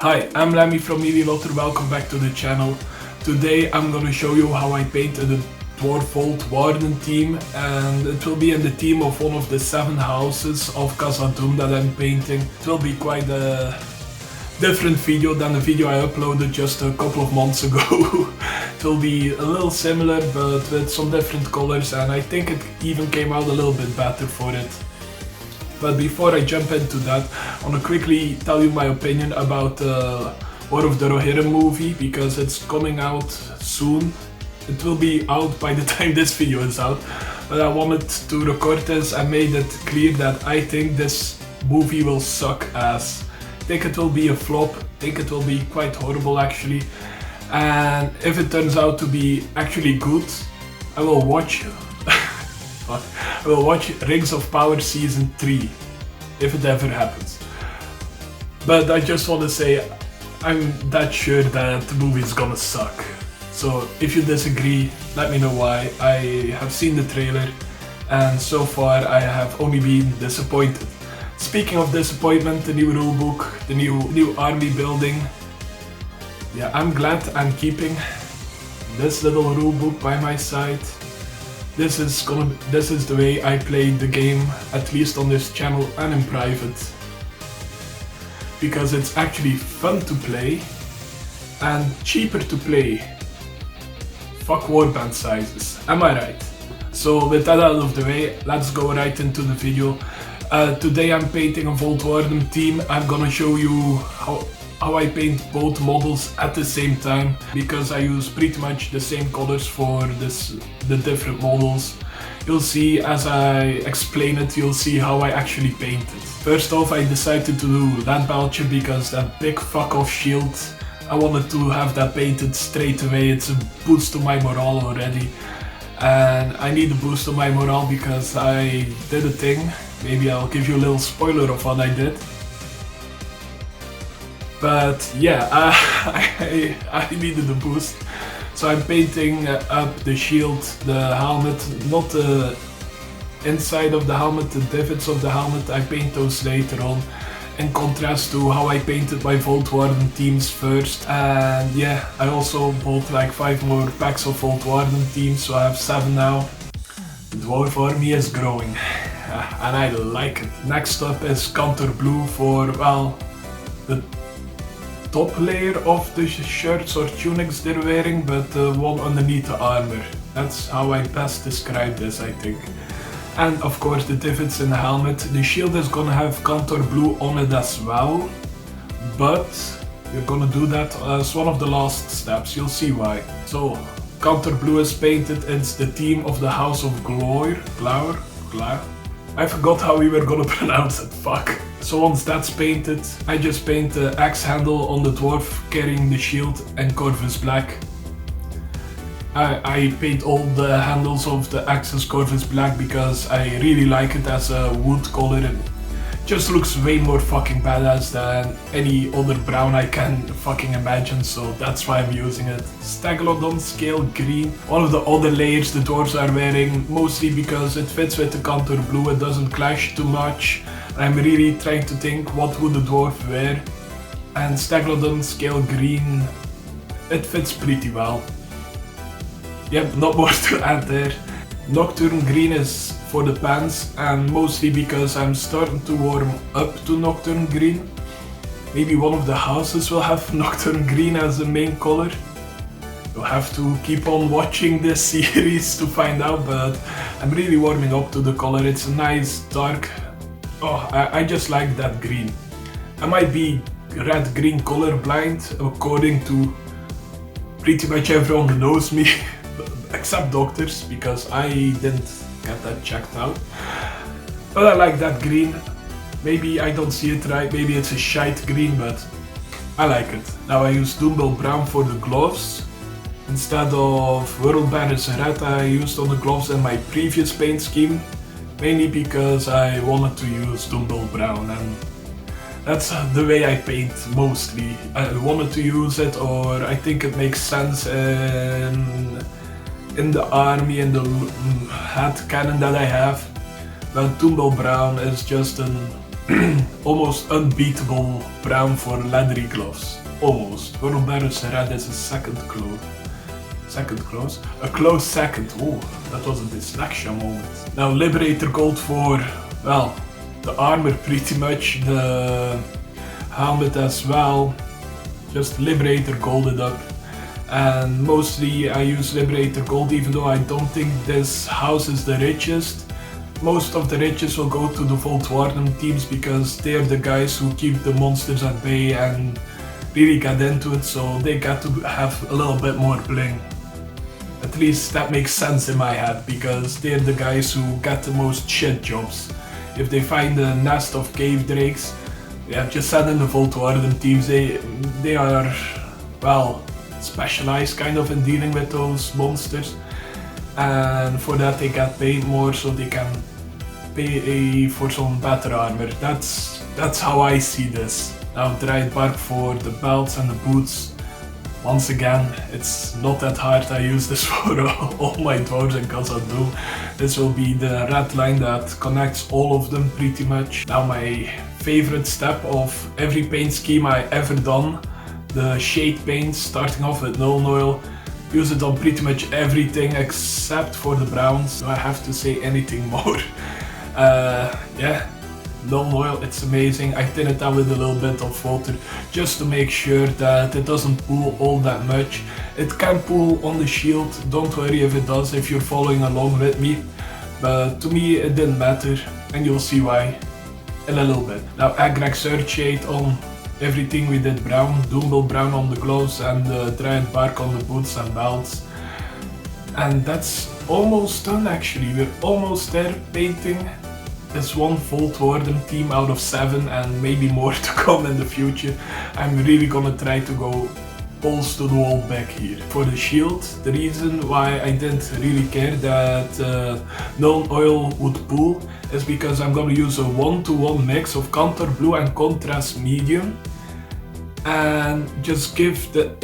Hi, I'm Lemmy from lotr. Welcome back to the channel. Today I'm gonna show you how I painted a dwarf warden team, and it will be in the theme of one of the 7 houses of Casa Doom that I'm painting. It will be quite a different video than the video I uploaded just a couple of months ago. It will be a little similar but with some different colors, and I think it even came out a little bit better for it. But before I jump into that, I want to quickly tell you my opinion about War of the Rohirrim movie, because it's coming out soon. It will be out by the time this video is out, but I wanted to record this and made it clear that I think this movie will suck ass. I think it will be a flop, I think it will be quite horrible actually, and if it turns out to be actually good, I will watch I will watch Rings of Power Season 3, if it ever happens. But I just want to say, I'm that sure that the movie is gonna suck. So if you disagree, let me know why. I have seen the trailer, and so far I have only been disappointed. Speaking of disappointment, the new rulebook, the new army building. Yeah, I'm glad I'm keeping this little rulebook by my side. This is the way I play the game, at least on this channel and in private. Because it's actually fun to play and cheaper to play. Fuck warband sizes, am I right? So with that out of the way, let's go right into the video. Today I'm painting a Vault Warden team. I'm gonna show you how I paint both models at the same time, because I use pretty much the same colors for the different models. You'll see as I explain it, you'll see how I actually paint it. First off, I decided to do leadbelcher because that big fuck off shield, I wanted to have that painted straight away. It's a boost to my morale already, and I need a boost to my morale because I did a thing. Maybe I'll give you a little spoiler of what I did. But yeah, I needed a boost, so I'm painting up the shield, the helmet, not the inside of the helmet, the divots of the helmet. I paint those later on, in contrast to how I painted my Vault Warden teams first. And yeah, I also bought like 5 more packs of Vault Warden teams, so I have 7 now. The dwarf army is growing, and I like it. Next up is kantor blue for, well, the top layer of the shirts or tunics they're wearing, but the one underneath the armor. That's how I best describe this, I think. And of course the divots in the helmet. The shield is gonna have kantor blue on it as well, but we're gonna do that as one of the last steps. You'll see why. So kantor blue is painted. It's the theme of the House of Glower. I forgot how we were gonna pronounce it, fuck. So once that's painted, I just paint the axe handle on the dwarf carrying the shield in corvus black. I paint all the handles of the axes corvus black because I really like it as a wood color. It just looks way more fucking badass than any other brown I can fucking imagine, so that's why I'm using it. Stegadon scale green, one of the other layers the dwarves are wearing, mostly because it fits with the kantor blue, it doesn't clash too much. I'm really trying to think what would the dwarf wear, and stegadon scale green, it fits pretty well. Yep, not more to add there. Nocturne green is for the pants, and mostly because I'm starting to warm up to nocturne green. Maybe one of the houses will have nocturne green as the main color. You'll have to keep on watching this series to find out, but I'm really warming up to the color. It's a nice dark, I just like that green. I might be red-green colorblind according to pretty much everyone who knows me, except doctors, because I didn't get that checked out. But I like that green. Maybe I don't see it right, maybe it's a shite green, but I like it. Now I use doombull brown for the gloves. Instead of world banners red I used on the gloves in my previous paint scheme, mainly because I wanted to use doombull brown, and that's the way I paint mostly. I wanted to use it, or I think it makes sense in the army, in the head cannon that I have. But doombull brown is just an almost unbeatable brown for leathery gloves. Almost. Corvus red is a second close. A close second. Oh, that was a dyslexia moment. Now Liberator gold for, well, the armor pretty much, the helmet as well. Just Liberator golded up. And mostly I use Liberator gold, even though I don't think this house is the richest. Most of the riches will go to the Vault Warden teams because they are the guys who keep the monsters at bay and really get into it, so they got to have a little bit more bling. At least that makes sense in my head, because they're the guys who get the most shit jobs. If they find a nest of cave drakes, yeah, just send in the Vault Warden teams. They are, well, specialized kind of in dealing with those monsters. And for that they get paid more, so they can pay for some better armor. That's how I see this. Now dryad bark for the belts and the boots. Once again, it's not that hard. I use this for all my dwarves and Khazad-dûm. This will be the red line that connects all of them pretty much. Now my favorite step of every paint scheme I ever done, the shade paints, starting off with nuln oil. Use it on pretty much everything except for the browns. Do I have to say anything more? Yeah, nuln oil, it's amazing. I thin it down with a little bit of water just to make sure that it doesn't pool all that much. It can pool on the shield, don't worry if it does, if you're following along with me. But to me it didn't matter, and you'll see why in a little bit. Now agrax earthshade on everything we did brown, doombull brown on the gloves and the dryad bark on the boots and belts. And that's almost done actually, we're almost there painting this one Vault Warden team out of 7 and maybe more to come in the future. I'm really gonna try to go balls to the wall back here. For the shield, the reason why I didn't really care that nuln oil would pool is because I'm gonna use a 1-to-1 mix of kantor blue and contrast medium and just give the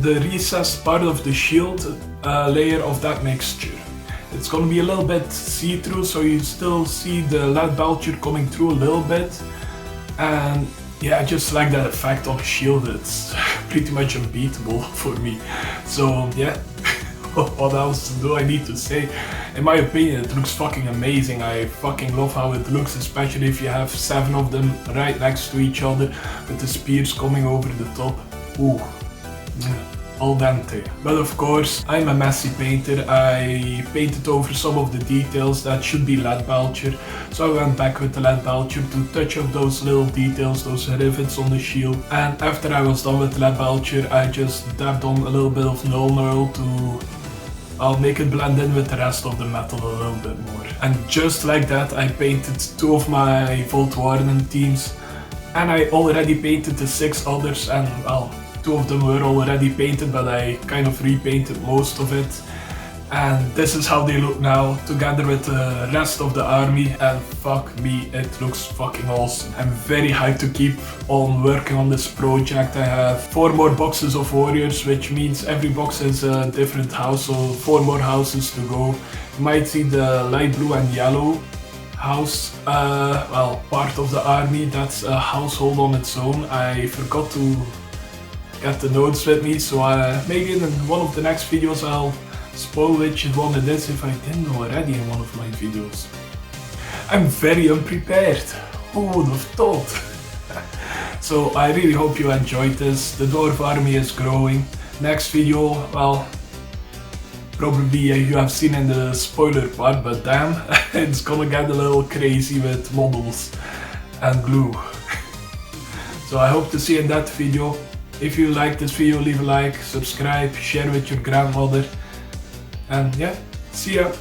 recessed part of the shield a layer of that mixture. It's gonna be a little bit see-through, so you still see the leadbelcher coming through a little bit, and yeah, I just like that effect on the shield. It's pretty much unbeatable for me. So yeah, what else do I need to say? In my opinion, it looks fucking amazing. I fucking love how it looks, especially if you have 7 of them right next to each other with the spears coming over the top. Ooh, al dente. But of course, I'm a messy painter. I painted over some of the details that should be leadbelcher, so I went back with the leadbelcher to touch up those little details, those rivets on the shield. And after I was done with the leadbelcher, I just dabbed on a little bit of nuln oil I'll make it blend in with the rest of the metal a little bit more. And just like that, I painted 2 of my Vault Warden teams, and I already painted the 6 others, and well, 2 of them were already painted, but I kind of repainted most of it. And this is how they look now, together with the rest of the army, and fuck me, it looks fucking awesome. I'm very hyped to keep on working on this project. I have 4 more boxes of warriors, which means every box is a different house, so 4 more houses to go. You might see the light blue and yellow house, well, part of the army. That's a household on its own. I forgot to get the notes with me, so maybe in one of the next videos I'll spoil which one it is if I didn't already in one of my videos. I'm very unprepared. Who would have thought? So I really hope you enjoyed this. The dwarf army is growing. Next video, well, probably you have seen in the spoiler part, but damn, it's gonna get a little crazy with models and glue. So I hope to see you in that video. If you like this video, leave a like, subscribe, share with your grandmother. And yeah, see ya.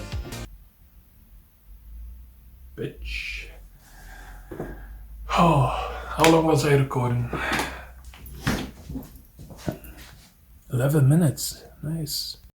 Bitch. Oh, how long was I recording? 11 minutes. Nice.